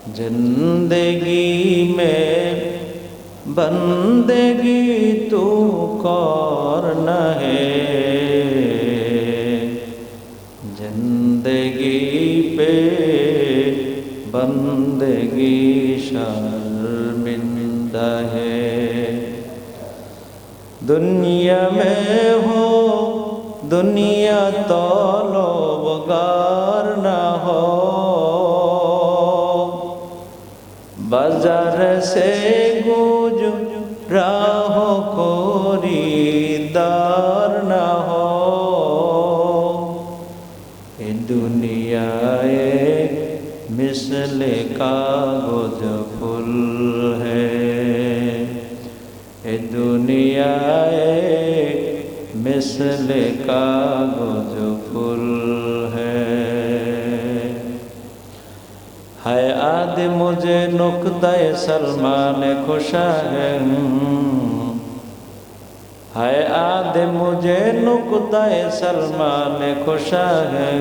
जिंदगी में बंदगी तू करना है, जिंदगी पे बंदगी शर्मिंदा है। दुनिया में हो दुनिया तलबगार ना हो, बाजार से गुजरा हो खरीदार ना हो। ये दुनियाए मिसले कागज फूल है, ये दुनियाए मिसले कागज फूल है। हाय आद मुझे नुक्ताए सलमान खुशा है, हाय आद मुझे नुक्ताए सलमान खुशा है।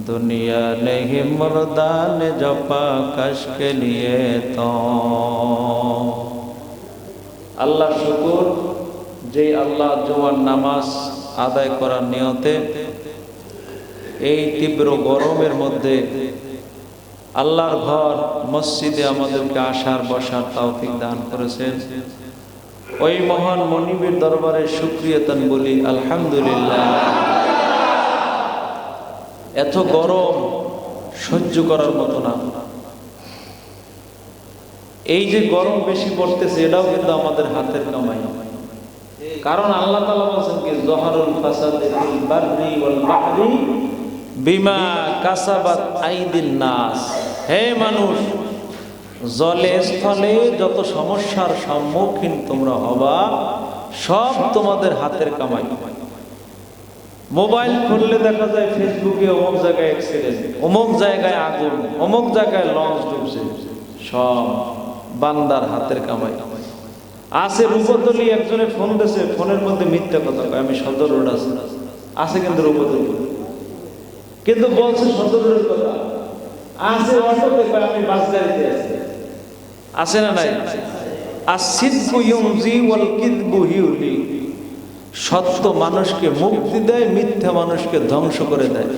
दुनिया नहीं मुर्दान जपा कश के लिए तो। আল্লাহ শুকর যে আল্লাহ জোয়ার নামাজ আদায় করার নিয়তে এই তীব্র গরমের মধ্যে আল্লাহর ঘর মসজিদে আমাদেরকে আসার বসার তৌফিক দান করেছেন। ওই মহান মনিবের দরবারে শুকরিয়াতান বলি আলহামদুলিল্লাহ। এত গরম সহ্য করার মতো না। এই যে গরম বেশি পড়তেছে এটাও কিন্তু আমাদের হাতের কামাই, কারণ আল্লাহ তাআলা বলেন কি যহরুল ফাসাদে ফিল বাররি ওয়াল বাহরি বিমা কাসাবাত আইদিন নাস। হে মানুষ, জলে স্থলে যত সমস্যার সম্মুখীন তোমরা হবা সব তোমাদের হাতের কামাই। মোবাইল খুললে দেখা যায় ফেসবুকে অমুক জায়গায় অ্যাক্সিডেন্ট, অমুক জায়গায় আগুন, অমুক জায়গায় লঞ্চ ডুবছে, সব বান্দার হাতের কামাই। আছে রূপতলি একজনে ফোন দিয়েছে, ফোনের মধ্যে মিথ্যা কথা কয় আমি সদর রোড আছে কিন্তু রূপতলি, কিন্তু বলছে সদর রোডের কথা। আছে অটোতে কয় আমি বাস গাড়িতে আছি, আছে না নাই? আসিদকু ইউজি ওয়াল কিযবু ইউলি। সত্য মানুষকে মুক্তি দেয়, মিথ্যা মানুষকে ধ্বংস করে দেয়।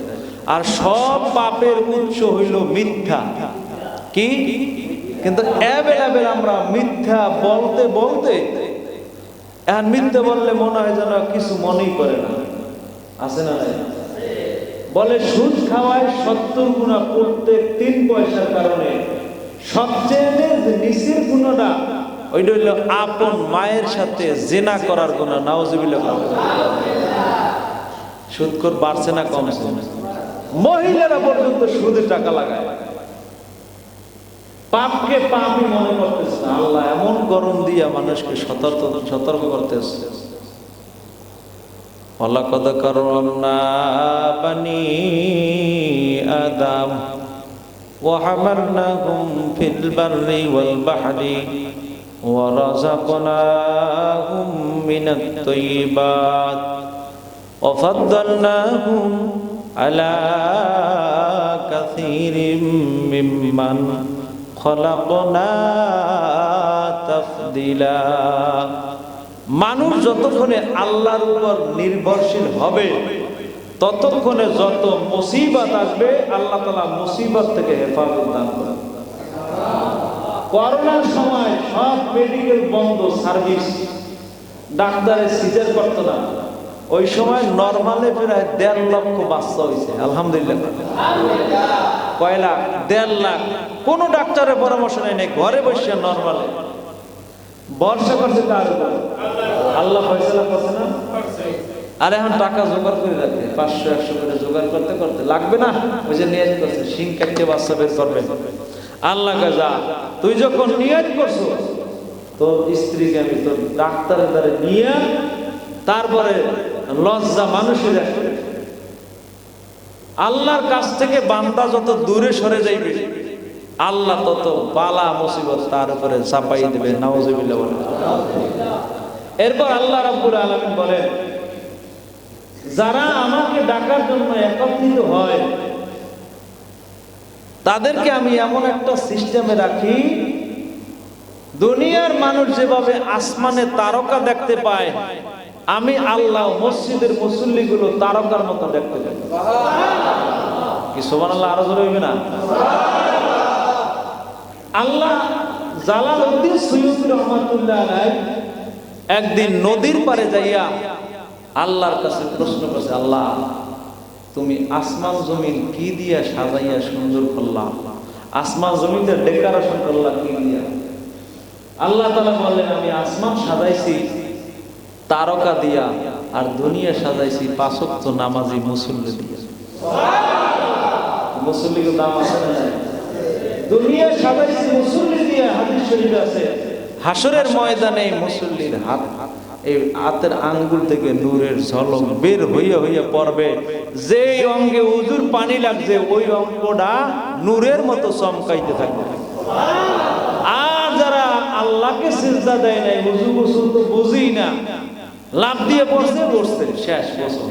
আর সব পাপের উৎস হইল মিথ্যা। কি? কিন্তু অ্যাভেলেবেল আমরা মিথ্যা বলতে বলতে এখন মিথ্যা বললে মনে হয় যেন কিছু মনেই করে না, আছে না নাই? বলে সুদ খাওয়ায় 70 গুনাহ প্রত্যেক 3 পয়সার কারণে। সবচেয়ে যে নিচের গুনাহটা ওইটা হইল আপন মায়ের সাথে জিনা করার গুনাহ। নাউজুবিল্লাহ। সুদখোর বাড়ছে না কমছে? মহিলারা পর্যন্ত সুদে টাকা লাগায়, পাপকে পাপই মনে করতেছে না। আল্লাহ এমন গরম দিয়া মানুষকে সতর্ক করতেছে। ওয়ালাকাদ কাররামনা বানি আদম ওয়া হামালনাহুম ফিল বাররি ওয়াল বাহরি ওয়া রাযাকনাহুম মিনাত তাইয়্যিবাত ওয়া ফাদ্দালনাহুম আলা কাসীরিম মিম্মান খলাকনা তাফদিলা। মানুষ যতক্ষণে আল্লাহর উপর নির্ভরশীল হবে ততক্ষণে যত মুসিবত আসবে আল্লাহ তাআলা মুসিবত থেকে হেফাজত দান করেন। করোনার সময় সব মেডিকেল বন্ধ, সার্ভিস, ডাক্তারে সিজার করতো না। ওই সময় নরমালে প্রায় 1.5 লক্ষ বাচ্চা হয়েছে। আলহামদুলিল্লাহ। কয় লাখ? 1.5 লাখ। কোন ডাক্তারের পরামর্শ নেই, ঘরে বসে নরমালে বর্ষা করছে। তার আল্লাহ ফয়সালা করছে না? আর এখন টাকা জোগাড় করে রাখবে, 500-100 করে জোগাড় করতে করতে লাগবে না। ওই যে নিয়ত করছে সিং কাটতে বাচ্চা বের করবে। আল্লাহ যা তুই যখন নিয়ত করছো তোর স্ত্রীকে আমি তোর ডাক্তারের দ্বারা নিয়ে তারপরে লজ্জা মানুষের আল্লাহর কাছ থেকে বান্দা যত দূরে সরে যাইবে আল্লাহ তত বালা মুসিবত তার উপরে চাপাই দেবে। নাউজুবিল্লাহ। এরপর আল্লাহ রাব্বুল আলামিন বলেন, যারা আমাকে ডাকার জন্য একত্রিত হয় তাদেরকে আমি এমন একটা সিস্টেমে রাখি, দুনিয়ার মানুষ যেভাবে আসমানে তারকা দেখতে পায়, আমি আল্লাহ মসজিদের মুসল্লিগুলো তারকার মতো দেখতে পাই। কি সুবহানাল্লাহ, আরো জোরে হইবে না? আল্লাহ জালালউদ্দিন সুয়ুতী রহমাতুল্লাহ আলাইহি একদিন নদীর পারে যাইয়া আল্লাহর কাছে প্রশ্ন করছে, আল্লাহ তুমি আসমান জমিন কি দিয়া সাজাইয়া সুন্দর করলা? আসমান জমিনটা ডেকোরেশন করলা কি দিয়া? আল্লাহ তাআলা বললেন, আমি আসমান সাজাইছি তারকা দিয়া, আর দুনিয়া সাজাইছি পাঁচ ওয়াক্ত নামাজি মুসল্লি দিয়া। মুসল্লির দাম আছে না? দুনিয়া সাজাইছি মুসল্লি দিয়া, হাদিস শরীফে আছে হাসরের ময়দানে মুসল্লির এই হাতের আঙ্গুল থেকে নূরের ঝলক বের হইয়া হইয়া পড়বে, যে অঙ্গে উজুর পানি লাগছে ওই অঙ্গটা নূরের মতো চমকাইতে থাকবে। আর যারা আল্লাহকে সিজদা দেয় নাই, উজু গোসল তো বুঝেই না, লাভ দিয়ে পড়ছে শেষ গোসল।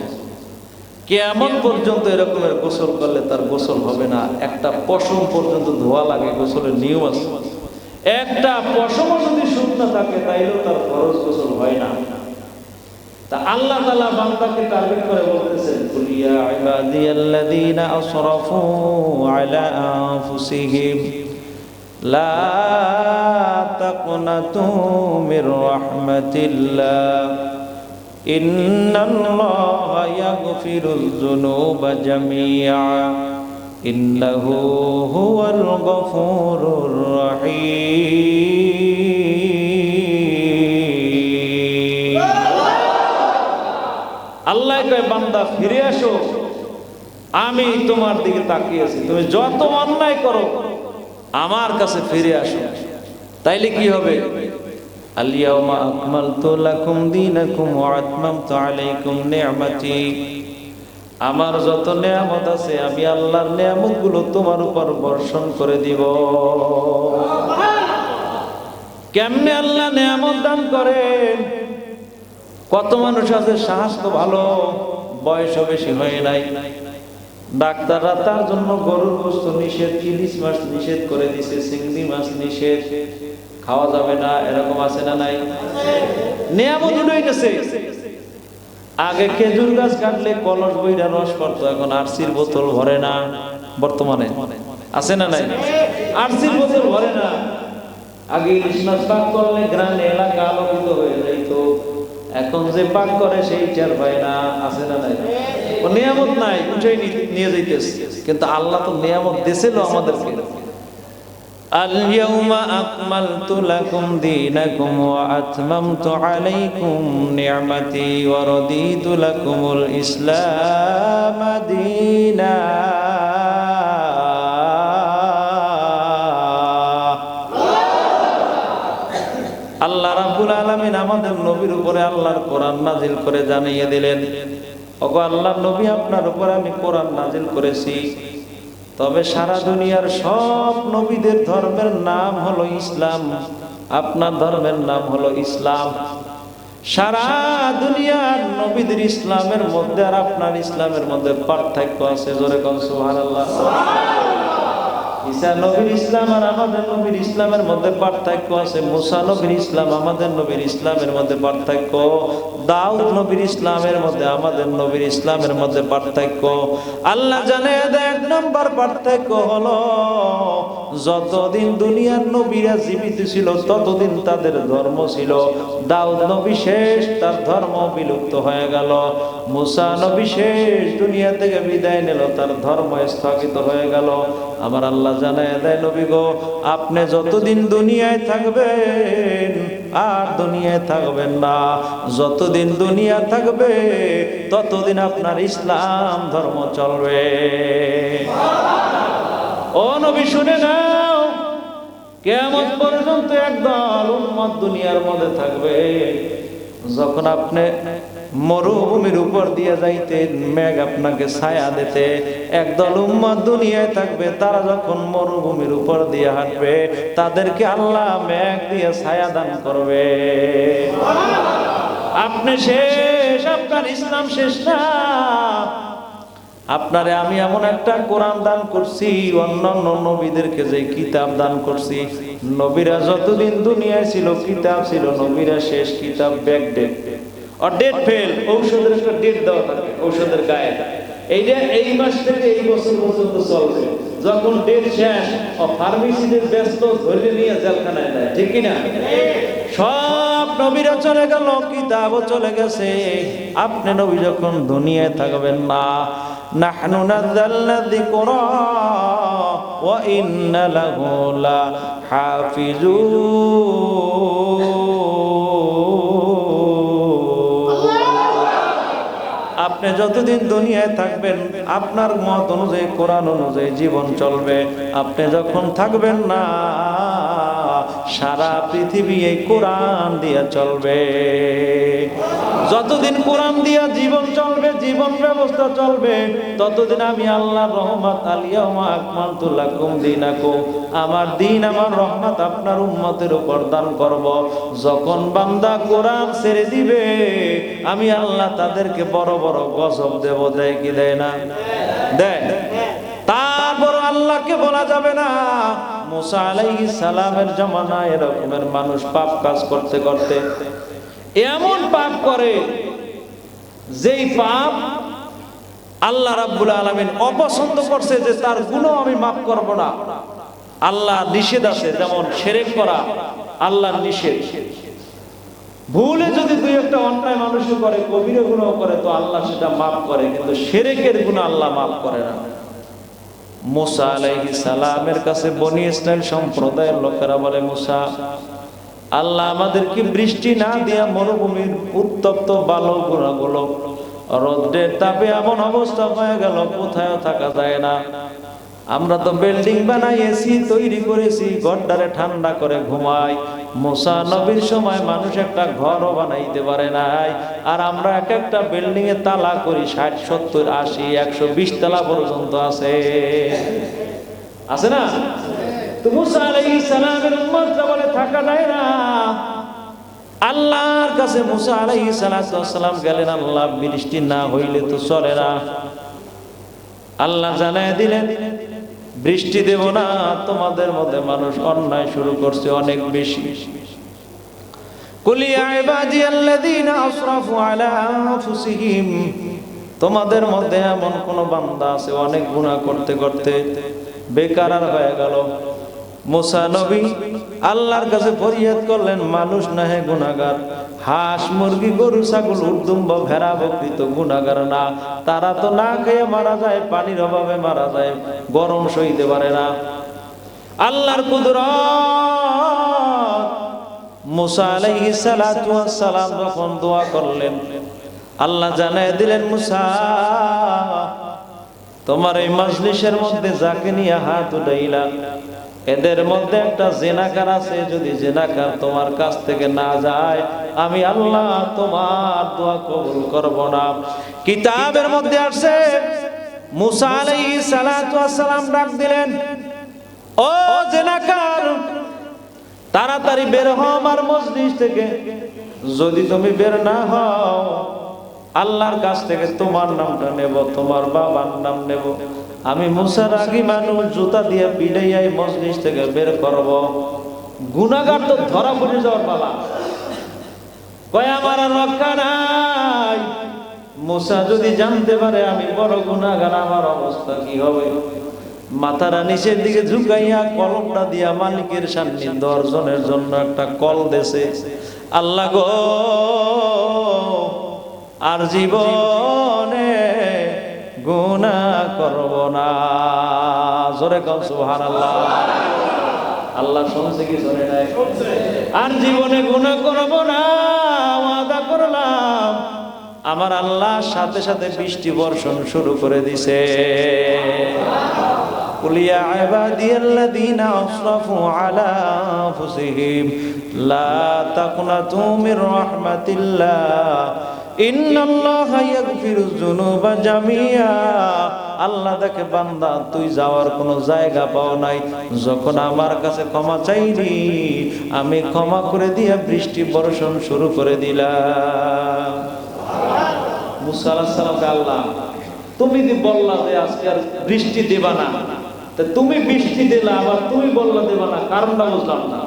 কিয়ামত পর্যন্ত এরকমের গোসল করলে তার গোসল হবে না। একটা পশম পর্যন্ত ধোয়া লাগে, গোসলের নিয়ম আছে। একটা পশম যদি শুকনো থাকে তাইলেও তার ফরজ গোসল হয় না। তা আল্লাহ তাআলা বান্দাকে টার্গেট করে বলতেছেন, কুল ইয়া ইবাদিয়াল্লাযীনা আসরাফু আলা আনফুসিহিম লা তাকনাতু মির রাহমাতিল্লাহ ইন্নাল্লাহা ইয়াগফিরুয যুনুবা জামিআ ইন্নাহু হুয়াল গফুরুর রহিম। আল্লাহ কয়, বান্দা ফিরে আসো, আমি তোমার দিকে তাকিয়ে আছি, তুমি যত অন্যায় করো আমার কাছে ফিরে আসো। তাইলে কি হবে? আল-ইয়াওমা আকমালতু লাকুম দীনাকুম ওয়া আতমামতু আলাইকুম নি'মাতি, আমার যত নিয়ামত আছে আমি আল্লাহর নিয়ামতগুলো তোমার উপর বর্ষণ করে দিব। কেমনে আল্লাহ নিয়ামত দান করেন? কত মানুষ আছে স্বাস্থ্য ভালো, বয়সও বেশি হয় নাই, ডাক্তাররা তার জন্য গরুর গোশত নিষেধ, ইলিশ মাছ নিষেধ করে দিছে, চিংড়ি মাছ নিষেধ, খাওয়া যাবে না, এরকম আছে না নাই? নিয়ামত উঠে গেছে। আগে খেজুর গাছ কাটলে কলস বইরা রস করতো, এখন আরসির বোতল ভরে না। বর্তমানে আছে না নাই? আরসির বোতল ভরে না। আগে ইলিশ মাছ পাক করলে গ্রামে এলাকা আলোকিত হয়ে যাইতো, এখন যে পাক করে সেই চার পায় না। আছে না নাই? ও নিয়ামত নাই, উঠে নিয়ে যাইতেছে। কিন্তু আল্লাহ তো নিয়ামত দিয়েছিল আমাদেরকে। আল-ইয়াওমা আকমালতু লাকুম দীনাকুম ওয়া আতমামতু আলাইকুম নি'মাতি ওয়া রাদিতু লাকুমুল ইসলাম দীনা। আল্লাহ রাব্বুল আলামিন আমাদের নবীর উপরে আল্লাহর কোরআন নাজিল করে জানিয়ে দিলেন, ওগো আল্লাহর নবী, আপনার উপর আমি কোরআন নাজিল করেছি। তবে সারা দুনিয়ার সব নবীদের ধর্মের নাম হলো ইসলাম, আপনার ধর্মের নাম হলো ইসলাম। সারা দুনিয়ার নবীদের ইসলামের মধ্যে আর আপনার ইসলামের মধ্যে পার্থক্য আছে। জোরে কোন সুবহানাল্লাহ। ঈসা নবীর ইসলাম আর আমাদের নবীর ইসলামের মধ্যে পার্থক্য আছে। মুসা নবীর ইসলাম আমাদের নবীর ইসলামের মধ্যে পার্থক্য। দাউদ নবীর ইসলামের মধ্যে আমাদের নবীর ইসলামের মধ্যে পার্থক্য। আল্লাহ জানে এক নম্বর পার্থক্য হলো, যতদিন দুনিয়ার নবীরা জীবিত ছিল ততদিন তাদের ধর্ম ছিল। দাউদ নবী শেষ, তার ধর্ম বিলুপ্ত হয়ে গেল। মুসা নবী শেষ, দুনিয়া থেকে বিদায় নিল, তার ধর্ম স্থগিত হয়ে গেল। আমার আল্লাহ জানায় দেয়, নবী গো, আপনি যতদিন দুনিয়ায় থাকবেন আর দুনিয়ায় থাকবেন না, যতদিন দুনিয়া থাকবে ততদিন আপনার ইসলাম ধর্ম চলবে। ও নবী শুনে নাও, কিয়ামত পর্যন্ত একদল উম্মত দুনিয়ার মধ্যে থাকবে। যখন আপনি মরুভূমির উপর দিয়ে যাইতেন, মেঘ আপনাকে ছায়া দিতে, একদল উম্মত দুনিয়ায় থাকবে। তারা যখন মরুভূমির উপর দিয়ে হাঁটবে, তাদেরকে আল্লাহ মেঘ দিয়ে ছায়া দান করবে। আপনি শেষ, আপনার ইসলাম শেষ না। আপনারে আমি এমন একটা কোরআন দান করছি, অন্যান্য নবীদেরকে যে কিতাব দান করছি, নবীরা যতদিন দুনিয়ায় ছিল কিতাব ছিল, নবীরা শেষ কিতাব ব্যাক ডেট আর ডেট ফেল, ঔষধের একটা ডেট দেওয়া থাকে ঔষধের গায়ে, এইটা এই মাস থেকে এই বছর পর্যন্ত চলবে, যখন ডেট শেষ ও ফার্মেসিদের ব্যস্ত ধরে নিয়ে জেলখানায় দেয়, ঠিক কিনা? সব নবীরা চলে গেল, কিতাবও চলে গেছে, আপনি নবী যখন দুনিয়ায় থাকবেন না, নাহনু নাযালনা যিকরা ওয়া ইন্না লাহু লাহাফিজুন। আপনি যতদিন দুনিয়ায় থাকবেন আপনার মত অনুযায়ী কোরআন অনুযায়ী জীবন চলবে, আপনি যখন থাকবেন না সারা পৃথিবী এই কোরআন দিয়া চলবে। যতদিন কোরআন দিয়া জীবন চলবে, জীবন ব্যবস্থা চলবে, ততদিন আমি আল্লাহর রহমত আল-ইয়াউমা আকমালতু লাকুম দীনাকুম, আমার দিন আমার রহমত আপনার উম্মতের উপর দান করব। যখন বান্দা কোরআন ছেড়ে দিবে আমি আল্লাহ তাদেরকে বড় বড় গজব দেব, দেয় কি দেয় না? দেয়। তারপর আল্লাহকে বলা যাবে না। মুসা আলাইহিস সালামের জামানায় এরকমের মানুষ পাপ কাজ করতে করতে এমন পাপ করে যেই পাপ আল্লাহ রাব্বুল আলামিন অপছন্দ করছে, যে তার গুনাহ আমি মাফ করব না। আল্লাহ নিষেধ আছে, যেমন শিরক করা আল্লাহর নিষেধ। ভুলে যদি দুই একটা অন্যায় মানুষ করে, কবিরা গুনাহ করে, তো আল্লাহ সেটা মাফ করে, কিন্তু শিরকের গুনাহ আল্লাহ মাফ করে না। মুসা আলাইহিস সালামের কাছে বনি ইসরাইল সম্প্রদায়ের লোকেরা বলে, মুসা, আল্লাহ আমাদেরকে বৃষ্টি না দিয়া মরুভূমির উত্তপ্ত বালু গুলো রোদের তাপে এমন অবস্থা হয়ে গেল, কোথাও থাকা যায় না। আমরা তো বিল্ডিং বানাইছি, তৈরি করেছি, ঘরটারে ঠান্ডা করে ঘুমাই। মুসা নবীর সময় মানুষ একটা ঘরও বানাইতে পারে নাই, আর আমরা এক একটা বিল্ডিং এ তালা করি 60, 70, 80, 120 তালা পর্যন্ত আছে, আছে না? তো মুসা আলাইহিস সালামের উম্মতরা বলে থাকা যায় না। আল্লাহর কাছে মুসা আলাইহিস সালাম গেলেন, আল্লাহ বৃষ্টি না হইলে তো চলে না। আল্লাহ জানায় দিলেন, বৃষ্টি দেব না, তোমাদের মধ্যে মানুষ অন্যায় শুরু করছে অনেক বেশি। কুল ইয়া ইবাদিয়াল্লাযীনা আসরাফু আলা আনফুসিহিম, তোমাদের মধ্যে এমন কোন বান্দা আছে অনেক গুনাহ করতে করতে বেকার হয়ে গেল। মুসা নবী আল্লাহর কাছে ফরিয়াদ করলেন, মানুষ না হে গুনাহগার, হাঁস মুরগি গরু ছাগল উর্দুম্ব ভেড়া বকরি তো গুনাহগার না, তারা তো না খেয়ে মারা যায়, পানির অভাবে মারা যায়, গরম সইতে পারে না। আল্লাহর কুদরত। মুসা আলাইহিস সালাতু ওয়াস সালাম যখন দোয়া করলেন, আল্লাহ জানায় দিলেন, মুসা, তোমার এই মজলিসের মধ্যে যাকে নিয়ে হাত উঠাইলা, এদের মধ্যে একটা জিনাকার আছে, যদি জিনাকার তোমার কাছ থেকে না যায় আমি আল্লাহ তোমার দোয়া কবুল করব না। কিতাবের মধ্যে আছে, মুসা আলাইহিস সালাতু ওয়াস সালাম ডাক দিলেন, ও জিনাকার, তাড়াতাড়ি বের হও আমার মজলিস থেকে। যদি তুমি বের না হও, আল্লাহর কাছ থেকে তোমার নামটা নেব, তোমার বাবার নাম নেব। আমি মুসার আগি মানুষ জুতা দিয়ে পিড়াইয়াই মজলিস থেকে বের করব। গুনাহগার তো ধরা পড়ে যাওয়ার পালা, কয় আমার আর রক্ষা নাই। মুসা যদি জানতে পারে আমি বড় গুনাহগার, আমার অবস্থা কি হবে? মাথারা নিচের দিকে ঝুঁকাইয়া কলমটা দিয়া মালিকের সান্নিধ্য অর্জনের জন্য একটা কল দেছে, আল্লাহ গো, আর জীবনে গুনাহ করব না। জোরে কও সুবহানাল্লাহ। আল্লাহ শুনছে কি শুনে নাই? আর জীবনে গুনাহ করব না ওয়াদা করলাম। আমার আল্লাহ সাথে সাথে বৃষ্টি বর্ষণ শুরু করে দিছে। কুল ইয়া ইবাদিয়াল্লাযীনা আসরাফু আলা আনফুসিহিম লা তাকনাতু মির রাহমাতিল্লাহ ইন্নাল্লাহা ইয়াগফিরুয যুনুবা জামিআ। আল্লাহ দেখে, বান্দা তুই যাওয়ার কোনো জায়গা পাও নাই, যখন আমার কাছে ক্ষমা চাইলি আমি ক্ষমা করে দিয়া বৃষ্টি বর্ষণ শুরু করে দিলাম। মুসা আলাইহিস সালামকে আল্লাহ তুমি যে বললা যে আজকে আর বৃষ্টি দেবা না, তা তুমি বৃষ্টি দিলা আবার তুমি বললা দেবা না, কারণটা বুঝলাম না।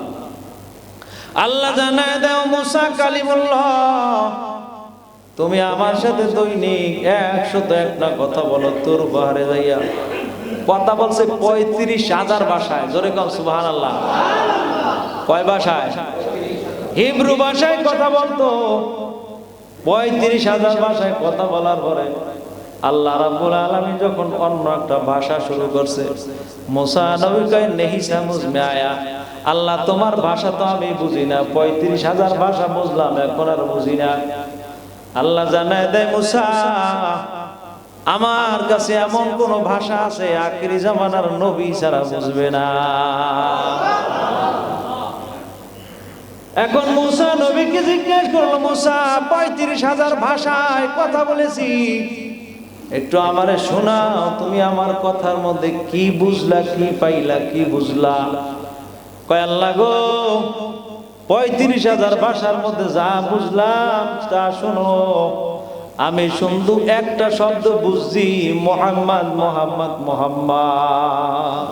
আল্লাহ জানায় দাও মুসা কালিমুল্লাহ, তুমি আমার সাথে দৈনিক 101টা কথা বলো তোর বাহারে যাইয়া। কথা বলছে 35,000 ভাষায়, জোরে কম সুবহানাল্লাহ। কয় ভাষায়? হিব্রু ভাষায় কথা বলতো। 35,000 ভাষায় কথা বলার পরে আল্লাহ রাব্বুল আলামিন যখন অন্য একটা ভাষা শুরু করছে, মুসা নবী কয় নেহিসা মুজমে আয়া, আল্লাহ তোমার ভাষা তো আমি বুঝি না, 35,000 ভাষা বুঝলাম, এখন আর বুঝি না। আল্লাহ জানায় দেয় মুসা, আমার কাছে এমন কোন ভাষা আছে আখিরি জামানার নবী ছাড়া বুঝবে না। এখন মুসা নবীকে জিজ্ঞেস করলো, মুসা 35,000 ভাষায় কথা বলেছি, একটু আমারে শোনাও, তুমি আমার কথার মধ্যে কি বুঝলা, কি পাইলা, কি বুঝলা? কয় আল্লাহ গো, 35,000 ভাষার মধ্যে যা বুঝলাম তা শোনো। আমি শুধু একটা শব্দ বুঝছি, মোহাম্মদ মোহাম্মদ মোহাম্মদ।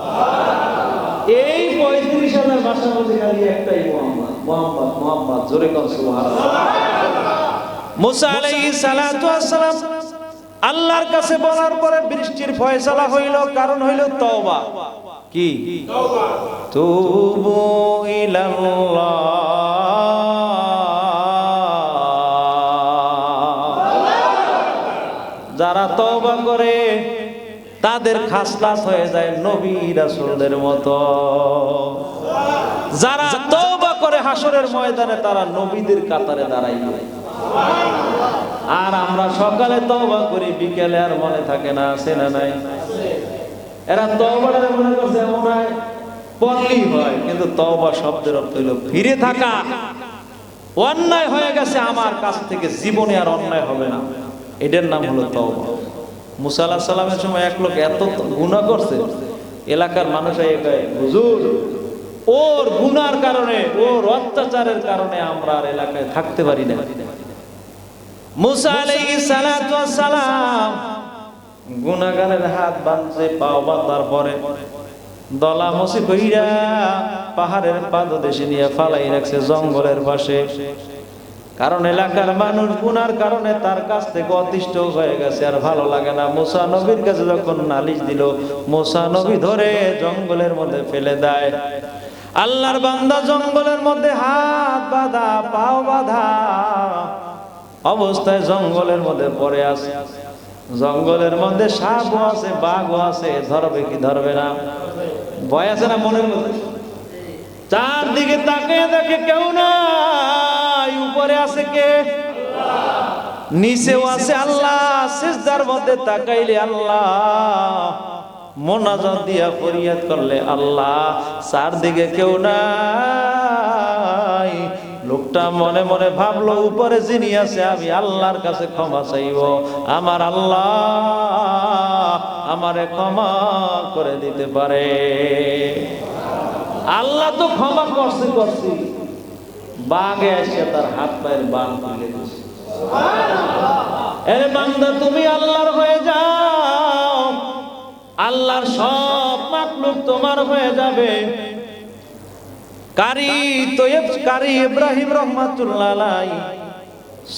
এই 35,000 ভাষার মধ্যে খালি একটাই মোহাম্মদ মোহাম্মদ মোহাম্মদ, জোরে কোন সুবহানাল্লাহ। মুসা আলাইহিস সালাতু ওয়াস সালাম আল্লাহর কাছে বলার পরে বৃষ্টির ফয়সালা হইল, কারণ হইল তওবা। কি? তওবা। তুবু ইলাল্লাহ, যারা তওবা করে তাদের খাসলাত হয়ে যায় নবী রাসূলদের মতো। যারা তওবা করে হাসরের ময়দানে তারা নবীদের কাতারে দাঁড়াইবে। আর আমরা সকালে তওবা করি, বিকেলে আর মনে থাকে না, আছে না নাই? এরা তওবাটা মনে করছে এমন হয় পড়লেই হয়, কিন্তু তওবা শব্দের অর্থ হলো ফিরে থাকা। অন্যায় হয়ে গেছে আমার কাছ থেকে, জীবনে আর অন্যায় হবে না, এটার নাম হলো তওবা। মুসা আলাইহিস সালামের সময় এক লোক এত গুনাহ করছে, এলাকার মানুষ কয় হুজুর ওর গুনার কারণে, ওর অত্যাচারের কারণে আমরা আর এলাকায় থাকতে পারি না। মুসা আলাইহিস সালাতু ওয়াস সালাম গুনাহগারের হাত বাঁধছে, পাও বাঁধার পরে দলা মসি কইরা পাহাড়ের পাদদেশে নিয়ে ফালাই রাখছে জঙ্গলের পাশে। কারণ এলাকার মানুষ গুনার কারণে তার কাছ থেকে অতিষ্ঠ হয়ে গেছে, আর ভালো লাগে না। মুসা নবীর কাছে যখন নালিশ দিল, মুসা নবী ধরে জঙ্গলের মধ্যে ফেলে দেয়। আল্লাহর বান্দা জঙ্গলের মধ্যে হাত বাঁধা, পাও বাঁধা অবস্থায় জঙ্গলের মধ্যে পড়ে আছে। জঙ্গলের মধ্যে সাপও আছে, বাঘও আছে, ধরবে কি ধরবে না? ভয় আছে না মনের মধ্যে? চারদিকে তাকিয়ে দেখে কেউ নাই, উপরে আছে কে? নিচেও আছে আল্লাহ। সিজদার মধ্যে তাকাইলে আল্লাহ, মোনাজাত দিয়া ফরিয়াদ করলে আল্লাহ। চারদিকে কেউ নাই। লোকটা মনে মনে ভাবলো, উপরে যিনি আছে আমি আল্লাহর কাছে ক্ষমা চাইব, আমার আল্লাহ আমারে ক্ষমা করে দিতে পারে। আল্লাহ তো ক্ষমা করছে, বাঘে এসে তার হাত পায়ের বাঁধ তুলে দিয়েছে। এরে বান্দা, তুমি আল্লাহর হয়ে যাও, আল্লাহর সব মাখলুক তোমার হয়ে যাবে। কারি ইব্রাহিম রাহমাতুল্লাহ আলাইহি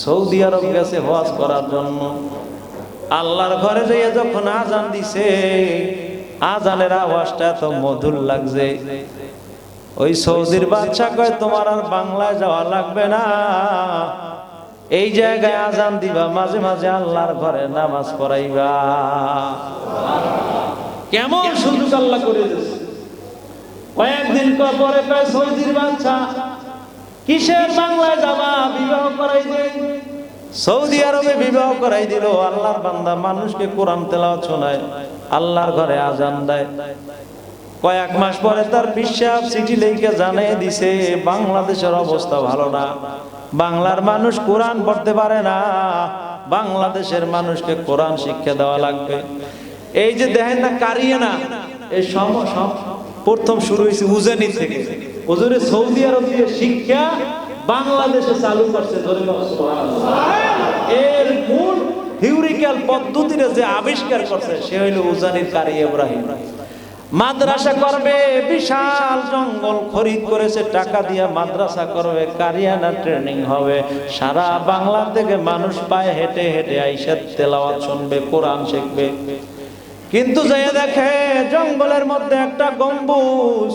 সৌদি আরব গেছে হজ করার জন্য। আল্লাহর ঘরে যাইয়া যখন আজান দিছে, আজানের আওয়াজটা এত মধুর লাগছে, ওই সৌদির বাদশা কয় তোমার আর বাংলায় যাওয়া লাগবে না, এই জায়গায় আজান দিবা, মাঝে মাঝে আল্লাহর ঘরে নামাজ পড়াইবা। কেমন সুযোগ আল্লাহ করে দিয়েছে। কয়েকদিন পরে কয় সৌদির বাদশা, কিসের বাংলায় যাবা, বিবাহ করাই দে। সৌদি আরবে বিবাহ করাই দিল। আল্লাহর বান্দা মানুষকে কোরআন তেলাওয়াত শোনায়, আল্লাহর ঘরে আজান দেয়। কয়েক মাস পরে তার বিশ্বাস চিঠি লিখে জানিয়ে দিছে বাংলাদেশের অবস্থা ভালো না, বাংলার মানুষ কোরআন পড়তে পারে না, বাংলাদেশের মানুষকে কোরআন শিক্ষা দেওয়া লাগবে। এই যে দেখেন না কারিয়ে না, এই প্রথম শুরু হয়েছে উজানি থেকে। হুজুরে সৌদি আরব দিয়ে শিক্ষা বাংলাদেশে চালু করছে। এর মূল হিউরিক্যাল পদ্ধতিতে যে আবিষ্কার করছে সে হইল উজানির কারি ইব্রাহিম। মাদ্রাসা করবে, বিশাল জঙ্গল খরিদ করেছে, টাকা দিয়ে মাদ্রাসা করবে, কারিয়ানা ট্রেনিং হবে, সারা বাংলা থেকে মানুষ পায়ে হেঁটে হেঁটে আইসা তেলাওয়াত শুনবে, কোরআন শিখবে। কিন্তু যে দেখে জঙ্গলের মধ্যে একটা গম্বুজ,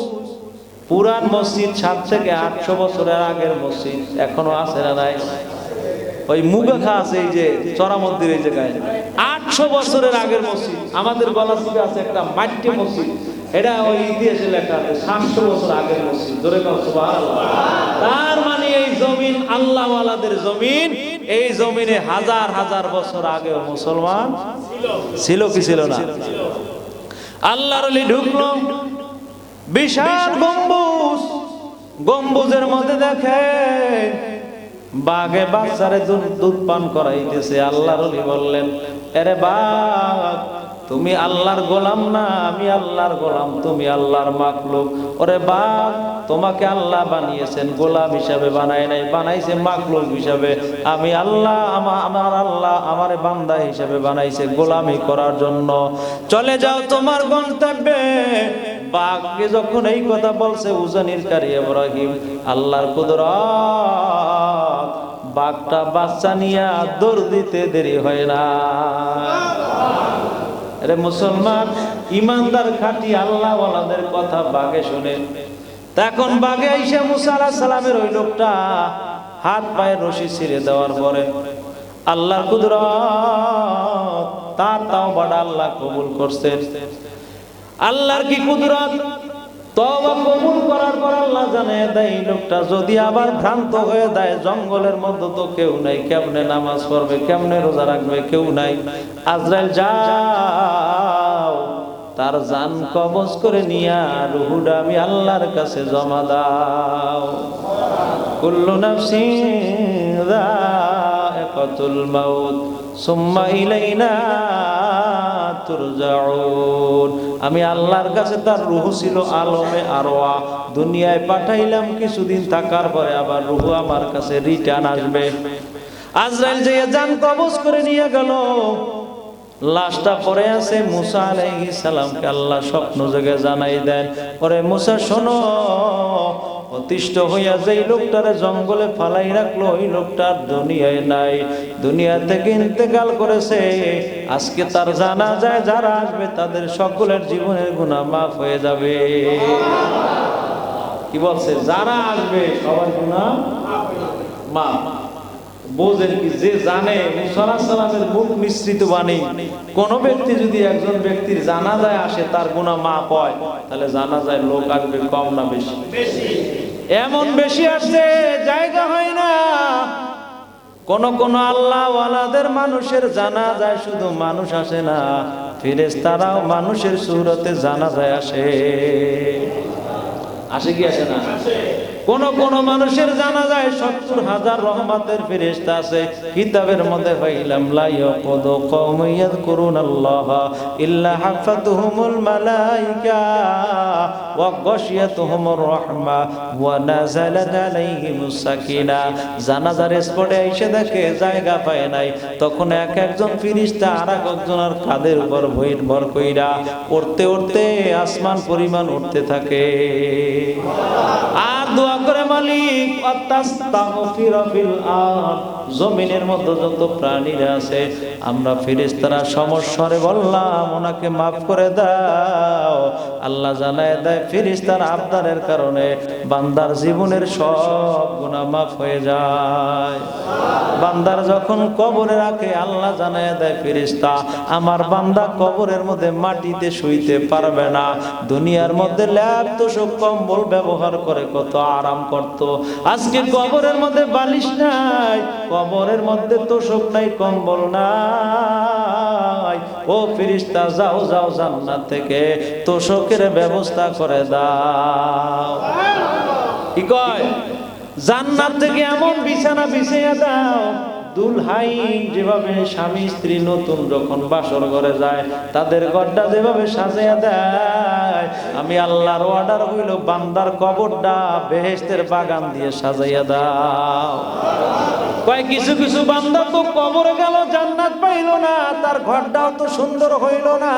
পুরান মসজিদ, 7 থেকে 800 বছরের আগের মসজিদ, এখনো আছে না নাই? ওই মুগাখা আছে এই যে চরামদ্দির এই জায়গায়, 800 বছরের আগের মসজিদ। আমাদের গলাচিপে আছে একটা মাটি মসজিদ, এটা ওই ইতিহাসে লেখা আছে 700 বছর আগের মসজিদ। জোরে বল সুবহানাল্লাহ। তার মানে এই জমিন আল্লাহ ওয়ালাদের জমিন, এই জমিনে হাজার হাজার বছর আগে মুসলমান ছিল কি ছিল না? আল্লাহর ওলি ঢুকলো, বিশাল গম্বুজ, গম্বুজের মধ্যে দেখে বাঘে বাচ্চারে দুধ পান করাইতেছে। আল্লাহর ওলি বললেন, আরে বাঘ, তুমি আল্লাহর গোলাম না? আমি আল্লাহর গোলাম, তুমি আল্লাহর মাখলুক। ওরে বাঘ, তোমাকে আল্লাহ বানিয়েছেন, গোলাম হিসাবে বানায় নাই, বানাইছে মাখলুক হিসাবে। আমি আল্লাহ, আমার আল্লাহ আমার বান্দা হিসাবে বানাইছে গোলামি করার জন্য। চলে যাও তোমার গন্তব্যে। বাঘকে যখন এই কথা বলছে উজানির কারি ইব্রাহিম, আল্লাহর কুদরত, বাঘটা বাচ্চা নিয়ে দৌড় দিতে দেরি হয় না। আরে মুসলমান, ইমানদার খাঁটি আল্লাহ ওয়ালাদের কথা বাঘে শুনে। তখন বাঘে আইসা মুসা আলাইহিস সালামের ওই লোকটা হাত পায়ে রশি ছিঁড়ে দেওয়ার পরে আল্লাহর কুদরত, তার তাওবাটা আল্লাহ কবুল করছেন। আল্লাহর কি কুদরত! তওবা কবুল করার পর আল্লাহ জানায় দেয়, এই লোকটা যদি আবার ভ্রান্ত হয়ে যায়, জঙ্গলের মধ্যে তো কেউ নাই, কেমনে নামাজ পড়বে, কেমনে রোজা রাখবে, কেউ নাই। আজরাইল যাও, তার জান কবজ করে নিয়া রূহটা আমি আল্লাহর কাছে জমা দাও। কুল্লু নাফসিন যায়িকাতুল মাউত সুম্মা ইলাইনা তুরজাউন। আমি আল্লাহর কাছে তার রূহ ছিল আলমে আরওয়া, দুনিয়ায় পাঠাইলাম, কিছুদিন থাকার পরে আবার রূহ আমার কাছে রিটার্ন আসবে। আজরাইল যে জান কবজ করে নিয়ে গেল, লাশটা পড়ে আছে। মুসা আলাইহিস সালামকে আল্লাহ স্বপ্ন যোগে জানাই দেন, ওরে মুসা শোনো, অতিষ্ঠ হইয়া যেই লোকটারে জঙ্গলে ফালাই রাখলো, ওই লোকটার দুনিয়ায় নাই, দুনিয়া থেকে ইন্তেকাল করেছে। আজকে তার জানাজায় যারা আসবে তাদের সকলের জীবনের গুনাহ মাফ হয়ে যাবে। কি বলছে? যারা আসবে সবার গুনাহ মাফ। বোঝেন কি? যে জানে মুসা আলাইহিস সালামের মুখ মিশ্রিত বাণী, কোন ব্যক্তি যদি একজন ব্যক্তির জানাজায় আসে তার গুনাহ মাফ হয়, তাহলে জানাজায় লোক আসবে কম না বেশি? এমন বেশি আসছে, জায়গা হয় না। কোন কোন আল্লাহ ওয়ালাদের মানুষের জানাজায় শুধু মানুষ আসে না, ফেরেশতারাও মানুষের সূরতে জানাজায় আসে। আসে কি আসে না? কোন কোন মানুষের জানাজায় 70,000 রহমতের ফেরেশতা আছে। কিতাবের মধ্যে পাইলাম, লা ইয়াকুদু কওমুন ইয়াযকুরুনাল্লাহ ইল্লা হাফাতুহুমুল মালায়েকা ওয়া গাশিয়াতুহুমুর রাহমা ওয়া নাযালাত আলাইহিমুস সাকিনা। জানাজার স্পটে এসে দেখে জায়গা পায় নাই, তখন এক একজন ফেরেশতা আরেকজনের কাঁধের উপর ভর কইরা উঠতে উঠতে আসমান পরিমাণ উঠতে থাকে। আর দোয়া করে, মালিক আতাস্তাগফির ফিল আরদ, জমিনের মধ্যে যত প্রাণীরা আছে আমরা ফেরেশতারা সমস্বরে বললাম ওনাকে মাফ করে দাও। আল্লাহ জানায় দেয়, ফেরেশতার আবদারের কারণে বান্দার জীবনের সব গুনাহ মাফ হয়ে যায়। বান্দার যখন কবরে রাখে, আল্লাহ জানায় দেয় ফেরেশতা, আমার বান্দা কবরের মধ্যে মাটিতে শুইতে পারবে না। দুনিয়ার মধ্যে ল্যাপ তোষক কম্বল ব্যবহার করে কত আরাম করত, আজকে কবরের মধ্যে বালিশ নাই, কবরের মধ্যে তোষক নাই, কম্বল নাই। ও ফেরেশতা, যাও যাও, জান্নাত থেকে তোষকের ব্যবস্থা করে দাও। কি কয়? জান্নাত থেকে এমন বিছানা বিছিয়ে দাও, দুলহাই যেভাবে স্বামী স্ত্রী নতুন যখন বাসর ঘরে যায় তাদের ঘরটা যেভাবে সাজিয়ে দেয়, আমি আল্লাহর অর্ডার হইল বান্দার কবরটা বেহেশতের বাগান দিয়ে সাজাইয়া দাও। কয় কিছু কিছু বান্দা তো কবরে গেল জান্নাত পাইল না, তার ঘরটাও তো সুন্দর হইল না।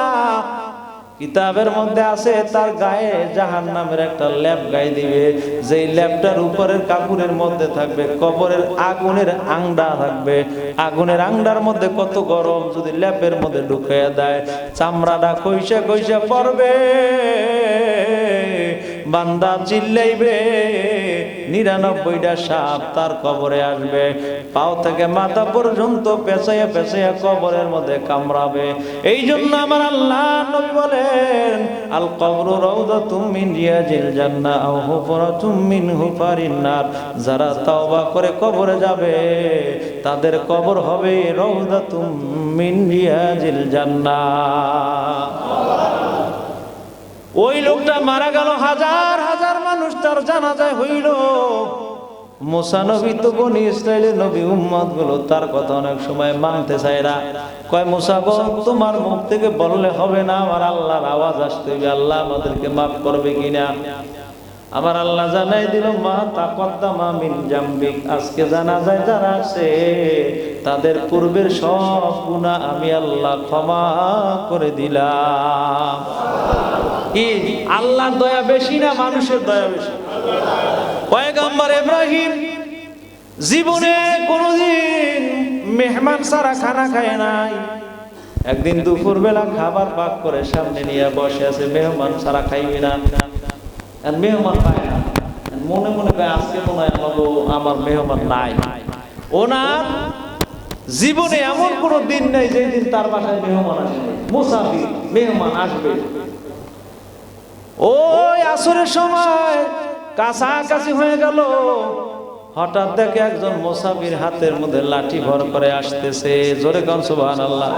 কিতাবের মধ্যে আছে তার গায়ে জাহান্নামের একটা লেপ গায়ে দিবে, যেই লেপটার উপরের কাপড়ের মধ্যে থাকবে কবরের আগুনের আংডা থাকবে। আগুনের আংডার মধ্যে কত গরম, যদি লেপের মধ্যে ঢুকিয়ে দেয় চামড়াটা কইসা কইসা পড়বে। বান্দা চিল্লাইবে, 99টা সাপ তার কবরে আসবে, পাও থেকে মাথা পর্যন্ত পেঁচাইয়া পেঁচাইয়া কবরের মধ্যে কামড়াবে। এই জন্য আমার আল্লাহ নবী বলেন, আল কবরু রাউদাতুম মিন রিয়াজিল জান্নাহ আও হুফরাতুম মিন হুফারিন নার। যারা তওবা করে কবরে যাবে তাদের কবর হবে রাউদাতুম মিন রিয়াজিল জান্নাহ। ওই লোকটা মারা গেল, হাজার হাজার মানুষ তার জানাজায় হইল। মুসা নবী তো বনি ইসরাইলের নবী, উম্মত গুলো তার কথা অনেক সময় মানতে চায় না। কয় মুসা গো, তোমার মুখ থেকে বললে হবে না, আমার আল্লাহর আওয়াজ আসতে হবে, আল্লাহ আমাদেরকে মাফ করবে কিনা। আমার আল্লাহ জানাই দিল, মা তাকদ্দামা মিন জামবিক, আজকে জানাজায় যারা আছে তাদের পূর্বের সব গুনাহ আমি আল্লাহ ক্ষমা করে দিলাম। কি আল্লাহর দয়া বেশি না মানুষের দয়া বেশি? পয়গম্বর ইব্রাহিম জীবনে কোনদিন মেহমান ছাড়া খানা খায় নাই। একদিন দুপুর বেলা খাবার পাক করে সামনে নিয়ে বসে আছে, মেহমান ছাড়া খাইবে না। মেহমান পায় না, মনে মনে কয় আজকে মনে হয় আমার মেহমান নাই। ওনার জীবনে এমন কোন দিন নেই যে দিন তার বাসায় মেহমান আসবে, মুসাফির মেহমান আসবে। ওই আসরের সময় কাছাকাছি হয়ে গেল, হঠাৎ দেখে একজন মুসাফির হাতের মধ্যে লাঠি ভর করে আসতেছে। জোরে কোন সুবহানাল্লাহ।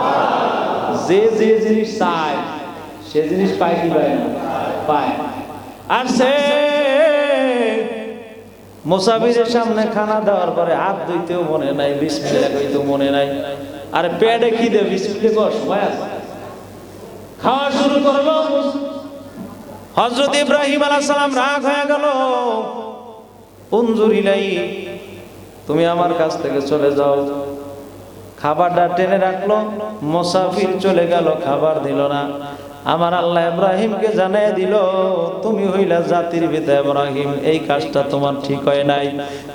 যে যে জিনিস চায় সে জিনিস পায় কি পায় না? পায়। আর সে মুসাফিরের সামনে খানা দেওয়ার পরে হাত ধুইতেও মনে নাই, বিসমিল্লাহ কইতেও মনে নাই। আর পেটে খিদে, বিসমিল্লাহ কর সময় আছে, খাওয়া শুরু করলো। হযরত ইব্রাহিম আলাইহিস সালাম রাগ হয়ে গেল, উনজুর ইলাই, তুমি আমার কাছ থেকে চলে যাও। খাবারটা টেনে রাখলো, মুসাফির চলে গেল, খাবার দিল না। আমার আল্লাহ ইব্রাহিমকে জানিয়ে দিল, তুমি হইলা জাতির পিতা ইব্রাহিম, এই কাজটা তোমার ঠিক হয় নাই।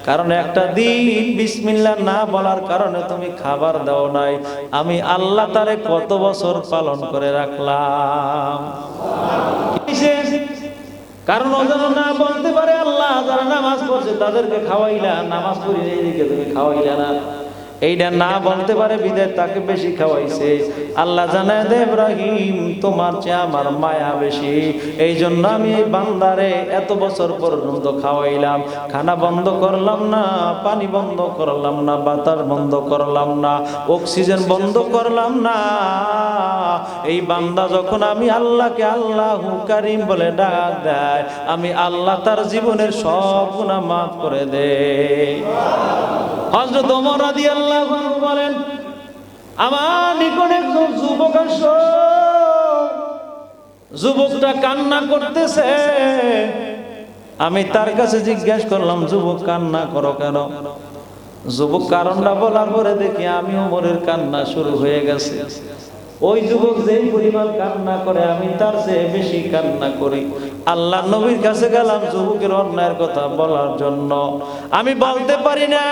কারণ একটা দিন বিসমিল্লাহ না বলার কারণে তুমি খাবার দাও নাই। আমি আল্লাহ তারে কত বছর পালন করে রাখলাম। কারণ ও যেন না বলতে পারে, আল্লাহ যারা নামাজ পড়ছে তাদেরকে খাওয়াইলা, নামাজ পড়ি এইদিকে তুমি খাওয়াইলা না, এইটা না বলতে পারে বিদায় তাকে বেশি খাওয়াইছে। আল্লাহ জানায় দে ইব্রাহিম, তোমার চেয়ে আমার মায়া বেশি, এই জন্য আমি এই বান্দারে এত বছর পর্যন্ত খাওয়াইলাম। খানা বন্ধ করলাম না, পানি বন্ধ করলাম না, বাতাস বন্ধ করলাম না, অক্সিজেন বন্ধ করলাম না। এই বান্দা যখন আমি আল্লাহকে আল্লাহু কারীম বলে ডাক দেয়, আমি আল্লাহ তার জীবনের সব গুনাহ মাফ করে দেয়। হযরত ওমর রাদিয়াল্লাহু আনহু বলেন, আমার নিকট একজন যুবক আসলো, যুবকটা কান্না করতেছে। আমি তার কাছে জিজ্ঞাসা করলাম, যুবক কান্না করো কেন? যুবক কারণটা বলার পরে দেখি আমি ওমরের কান্না শুরু হয়ে গেছে। ওই যুবক যেই পরিমাণ কান্না করে আমি তার চেয়ে বেশি কান্না করি। আল্লাহ নবীর কাছে গেলাম যুবকের অন্যায়ের কথা বলার জন্য। আমি বলতে পারি না,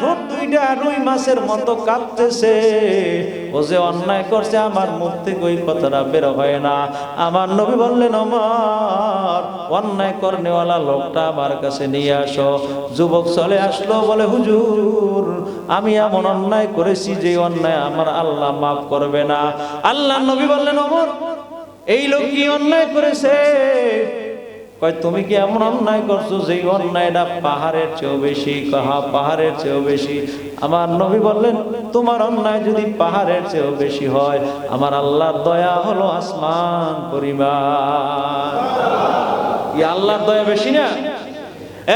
ঠোঁট দুইটা রুই মাছের মতো কাঁপতেছে। ও যে অন্যায় করছে আমার মুখ থেকে ওই কথাটা বের হয় না। আমার নবী বললেন, ওমর অন্যায় করনেওয়ালা লোকটা আমার কাছে নিয়ে আসো। যুবক চলে আসলো, বলে হুজুর আমি এমন অন্যায় করেছি যে অন্যায় আমার আল্লাহ মাফ করবে না। আল্লাহ নবী বললেন, ওমর এই লোক কি অন্যায় করেছে? কয় তুমি কি এমন অন্যায় করছো যে অন্যায়টা পাহাড়ের চেয়েও বেশি? কহা পাহাড়ের চেয়েও বেশি। আমার নবী বললেন, তোমার অন্যায় যদি পাহাড়ের চেয়েও বেশি হয়, আমার আল্লাহর দয়া হলো আসমান পরিমাণ। আল্লাহর দয়া বেশি না?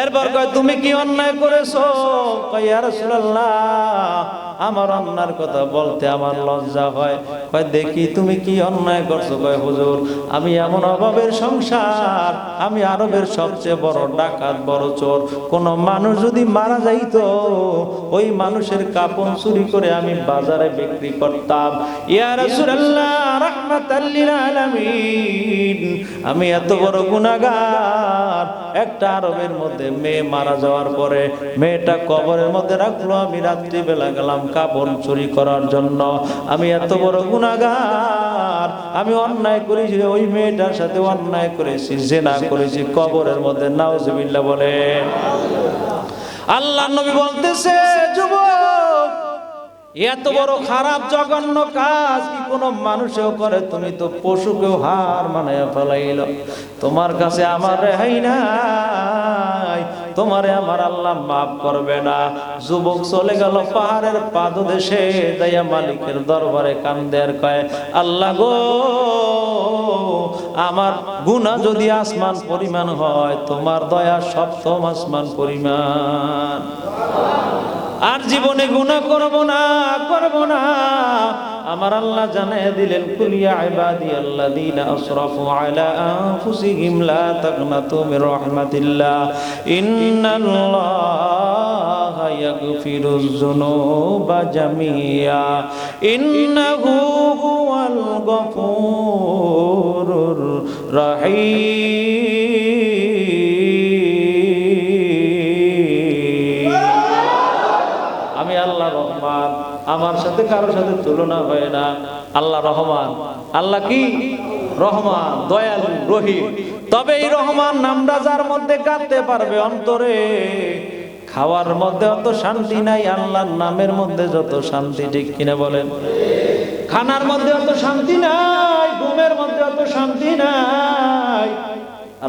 এরপর কয় তুমি কি অন্যায় করেছো? কয় ইয়া রাসূলুল্লাহ আমার অন্যায়ের কথা বলতে আমার লজ্জা হয়। কয় দেখি তুমি কি অন্যায় করছো? কয় হুজুর আমি এমন অভাবের সংসার, আমি আরবের সবচেয়ে বড় ডাকাত, বড় চোর। কোন মানুষ যদি মারা যাইতো ওই মানুষের কাপড় চুরি করে আমি বাজারে বিক্রি করতাম। ইয়া রাসূলুল্লাহ রাহমাতাল লিল আলামিন আমি এত বড় গুনাহগার, একটা আরবের মধ্যে মেয়ে মারা যাওয়ার পরে মেয়েটা কবরের মধ্যে রাখলো, আমি রাত্রিবেলা গেলাম কাপড় চুরি করার জন্য। আমি এত বড় গুনাহগার, আমি অন্যায় করেছি, ওই মেয়েটার সাথে অন্যায় করেছি, জিনা করেছি কবরের মধ্যে। নাউজুবিল্লাহ বলেন। আল্লাহর নবী বলতেছে যুবক এত বড় খারাপ জঘন্য কাজ কি কোনো মানুষও করে? তুমি তো পশুকেও হার মানাইয়া ফেলাইল। তোমার কাছে আমার রেহাই নাই, তোমারে আমার আল্লাহ মাফ করবে না। যুবক চলে গেল পাহাড়ের পাদদেশে, যাইয়া মালিকের দরবারে কান্দে আর কয় আল্লাহ গো আমার গুনাহ যদি আসমান পরিমাণ হয়, তোমার দয়া সপ্তম আসমান পরিমাণ। আর জীবনে গুনাহ করব না, করব না। আমার আল্লাহ জানিয়ে দিলেন কুলিয়া ইবাদিয়াল্লাযীনা আসরাফু আলা আনফুসিহিম লা তাকনাতু মির রাহমাতিল্লাহ ইন্নাল্লাহা ইয়াগফিরুয যুনুবা জামিয়া ইন্নাহু হুয়াল গফুরুর রহিম। আল্লাহ রহমান, আমার সাথে কারোর সাথে তুলনা হয় না। আল্লাহ রহমান, আল্লাহ কি রহমান, দয়ালু, রহিম। তবে এই রহমান নামটা যার মধ্যে কাঁদতে পারবে অন্তরে, খাওয়ার মধ্যে অত শান্তি নাই, আল্লাহর নামের মধ্যে যত শান্তি, ঠিক কিনা বলেন? খানার মধ্যে অত শান্তি নাই, ঘুমের মধ্যে অত শান্তি নাই।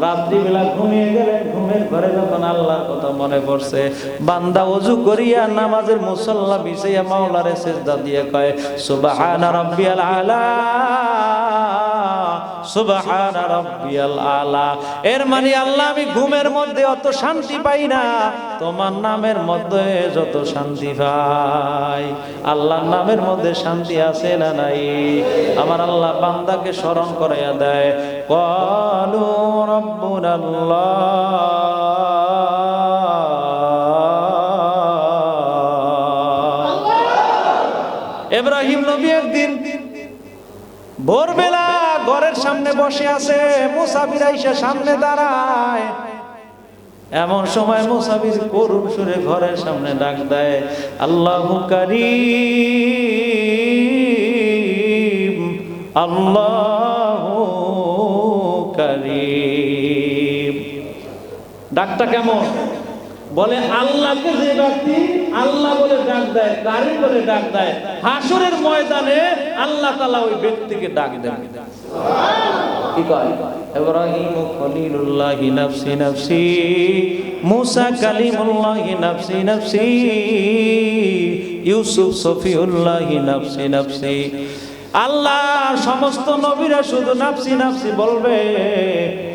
রাত্রিবেলা ঘুমিয়ে গেলেন, ঘুমের ঘরে যখন আল্লাহর কথা মনে পড়ছে, বান্দা ওযু করিয়া নামাজের মুসাল্লা বিছাইয়া মাওলারে সিজদা দিয়ে কয় সুবহানা রাব্বিয়াল আলা, সুবহানা রাব্বিয়াল আলা। এর মানে আল্লাহ আমি ঘুমের মধ্যে অত শান্তি পাই না, তোমার নামের মধ্যে যত শান্তি পাই। আল্লাহর নামের মধ্যে শান্তি আছে না নাই? আমার আল্লাহ বান্দাকে স্মরণ করাইয়া দেয় ক্বালু রাব্বুনাল্লাহ। ইব্রাহিম নবী একদিন ভোরবেলা ঘরের সামনে বসে আছে, মুসাফির আইসা সামনে দাঁড়ায়। এমন সময় মুসাফির করুণ সুরে ঘরের সামনে ডাক দেয় আল্লাহু কারীম, আল্লাহু কারীম। ডাকটা কেমন? বলে আল্লাহকে যে ব্যক্তি আল্লাহ বলে ডাক দেয়, কারীম বলে ডাক দেয়, হাসরের ময়দানে আল্লাহ তাআলা ওই ব্যক্তিকে ডাক দেন। কি কয়? ইব্রাহিম খলিলুল্লাহ নাফসি নাফসি, মুসা কালিমুল্লাহ নাফসি নাফসি, ইউসুফ সফিউল্লাহ নাফসি নাফসি। আল্লাহর সমস্ত নবীরা শুধু নাফসি নাফসি বলবে,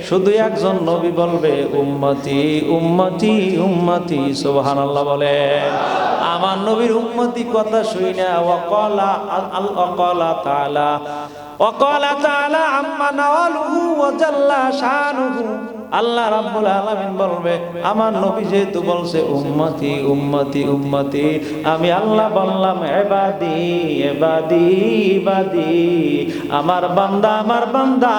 শুধু একজন নবী বলবে উম্মতি উম্মতি উম্মতি। সুবহানাল্লাহ বলে। আমার নবীর উম্মতি কথা শুই না। ওয়াকালা তাআলা ওয়াকালা তাআলা আম্মা নাওয়ালুহু ওয়া জাল্লা শানুহু। আল্লাহ রাব্বুল আলামিন বলবে আমার নবী যেহেতু বলছে উম্মতি উম্মতি উম্মতি, আমি আল্লাহ বললাম ইবাদি ইবাদি ইবাদি, আমার বান্দা আমার বান্দা।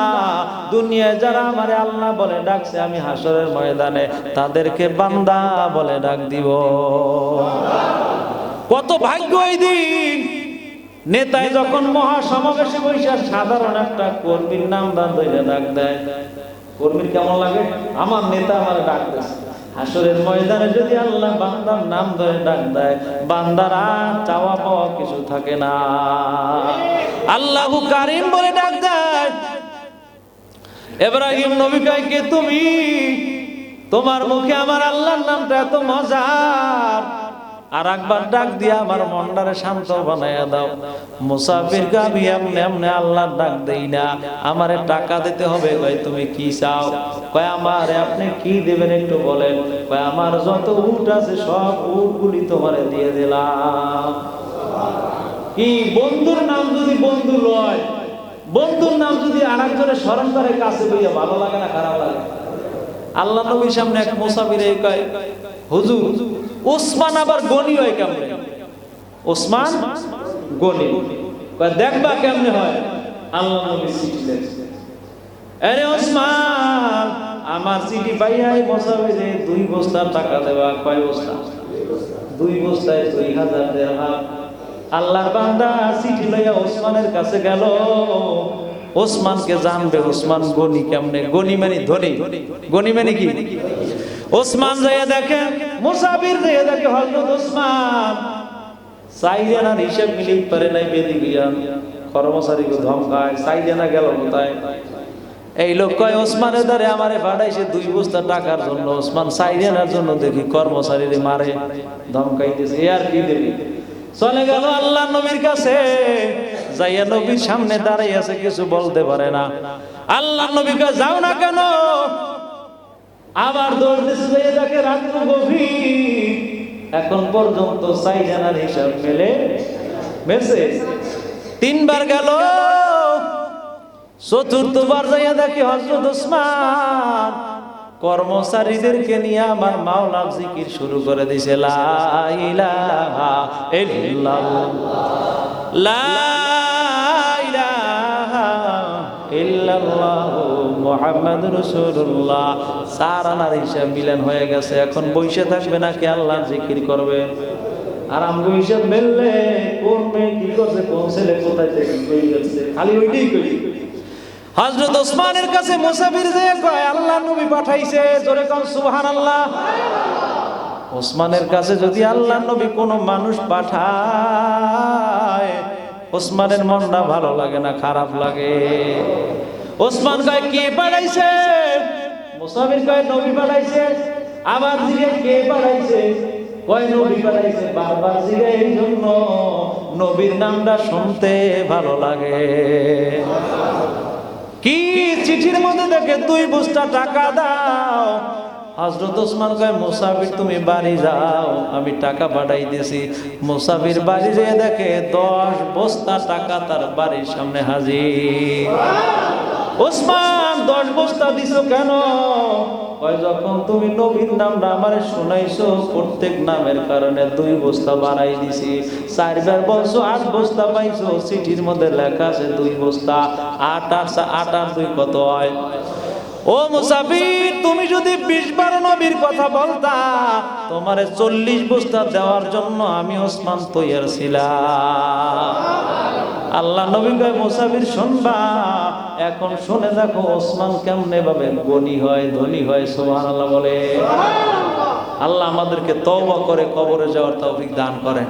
দুনিয়ায় যারা আমারে আল্লাহ বলে ডাকছে, আমি হাসরের ময়দানে তাদেরকে বান্দা বলে ডাক দিব। কত ভাগ্য এই দিন! নেতায় যখন মহাসমাবেশে বসে সাধারণ একটা কর্মীর নাম ধরে ডাক দেয়, কর্মীর কেমন লাগে? আমার নেতা আমার ডাক দিচ্ছে। হাসরের ময়দানে যদি আল্লাহ বান্দার নাম ধরে ডাক দেয়, বান্দারা চাওয়া পাওয়া কিছু থাকে না। আল্লাহু কারীম বলে ডাক দেয়। ইব্রাহিম নবী কয় কে তুমি? তোমার মুখে আমার আল্লাহর নামটা এত মজার, আর একবার ডাক দিয়া আমার মনটারে শান্ত বানাইয়া দাও। মুসাফির আমি এমনি এমনি আল্লাহর ডাক দেই না, আমারে টাকা দিতে হবে। কই তুমি কি চাও? কয় আমারে আপনি কি দেবেন একটু বলেন। কয় আমার যত উট আছে সব উটগুলি তোমারে দিয়ে দিলাম। কি বন্ধুর নাম যদি বন্ধু লয়, বন্ধুর নাম যদি আরেকজনের স্মরণ করে কাছে বইয়া, ভালো লাগে না খারাপ লাগে? আল্লাহ নবীর সামনে এক মুসাফিরে কয়, হুজুর ওসমান আবার গনি হয় কেমনে? ওসমান গনি। কয় দেখবা কেমনে হয়? আল্লাহ নবী চিঠি লেখছে, আরে ওসমান আমার চিঠি পাইয়াই মুসাফিরে 2 বস্তা টাকা দেবা। কয় বস্তা? 2 বস্তায় 2000 দিরহাম। আল্লাহর বান্দা চিঠি লইয়া ওসমানের কাছে গেল। ওসমানকে জানবে ওসমান গনি কেমনে? গনি মানে ধনী, গনি মানে কি? ওসমান যাইয়া দেখে, মুসাফির যাইয়া দেখে হযরত ওসমান সাইদানার হিসাব মিলিয়ে পারে নাই, বেদি গিয়া কর্মচারীকে ধমকায়, সাইদানা গেল কোথায়? এই লোক কয় ওসমানের দ্বারে আমারে পাঠাইছে 2 বস্তা টাকার জন্য। ওসমান সাইদানার জন্য দেখি কর্মচারীরে মারে, ধমকাইতেছে, আর কি দেবে? চলে গেল আল্লাহ নবীর কাছে, যাইয়া নবীর সামনে দাঁড়াই আছে, কিছু বলতে পারে না। আল্লাহ নবী কয় যাও না কেন? আবার দৌড়তেছে, যাইয়া দেখে রাত্র গভীর, এখন পর্যন্ত সাইদানার হিসাব মেলছে। 3 বার গেল, চতুর্থবার যাইয়া দেখে হযরত ওসমান কর্মচারীদেরকে নিয়ে আমার মাওলার জিকির শুরু করে দিয়েছে, লা ইলাহা ইল্লাল্লাহ, লা ইলাহা ইল্লাল্লাহ মুহাম্মাদুর রাসূলুল্লাহ। 4 আনার হিসাব মিলন হয়ে গেছে। এখন বসে থাকবে নাকি আল্লাহর জিকির করবে? আর আমরা হিসাব মেললে কোন মেয়ে কি করছে, কোন ছেলে কোথায় থেকে কই যাচ্ছে, খালি ওইটাই কই। হযরত ওসমানের কাছে মুসাফির যে কয় আল্লাহ নবী পাঠাইছে, জোরে কোন সুবহানাল্লাহ। ওসমানের কাছে যদি আল্লাহ নবী কোন মানুষ পাঠায়, ওসমানের মনটা ভালো লাগে না খারাপ লাগে? ওসমান কয় কে পাঠাইছে? মুসাফির কয় নবী পাঠাইছে। আবার জিজ্ঞেস কে পাঠাইছে? কয় নবী পাঠাইছে। বারবার জিজ্ঞেস, এই জন্য নবীর নামটা শুনতে ভালো লাগে। কি চিঠির মধ্যে দেখে 2 বস্তা টাকা দাও। হযরত ওসমান কয় মুসাফির তুমি বাড়ি যাও, আমি টাকা পাঠাই দিয়েছি। মুসাফির বাড়ি যেয়ে দেখে 10 বস্তা টাকা তার বাড়ির সামনে হাজির। ওসমান 10 বস্তা দিছো কেন? কয় যখন তুমি নবীর নামটা আমারে শুনাইছো, প্রত্যেক নামের কারণে 2 বস্তা বাড়াই দিছি। 4 বার বলছো 8 বস্তা পাইছো, চিঠির মধ্যে লেখা আছে 2 বস্তা। 8 আর 2 কত হয়? ও মুসাফির তুমি যদি 20 বার নবীর কথা বলতা, তোমারে 40 বস্তা দেওয়ার জন্য আমি ওসমান তৈয়ার ছিলাম। আল্লাহ নবী কয় মুসাফির শুনবা, এখন শুনে দেখো ওসমান কেমনে ভাবে গনি হয়, ধনী হয়। সুবহানাল্লাহ বলে। আল্লাহ আমাদেরকে তওবা করে কবরে যাওয়ার তৌফিক দান করেন।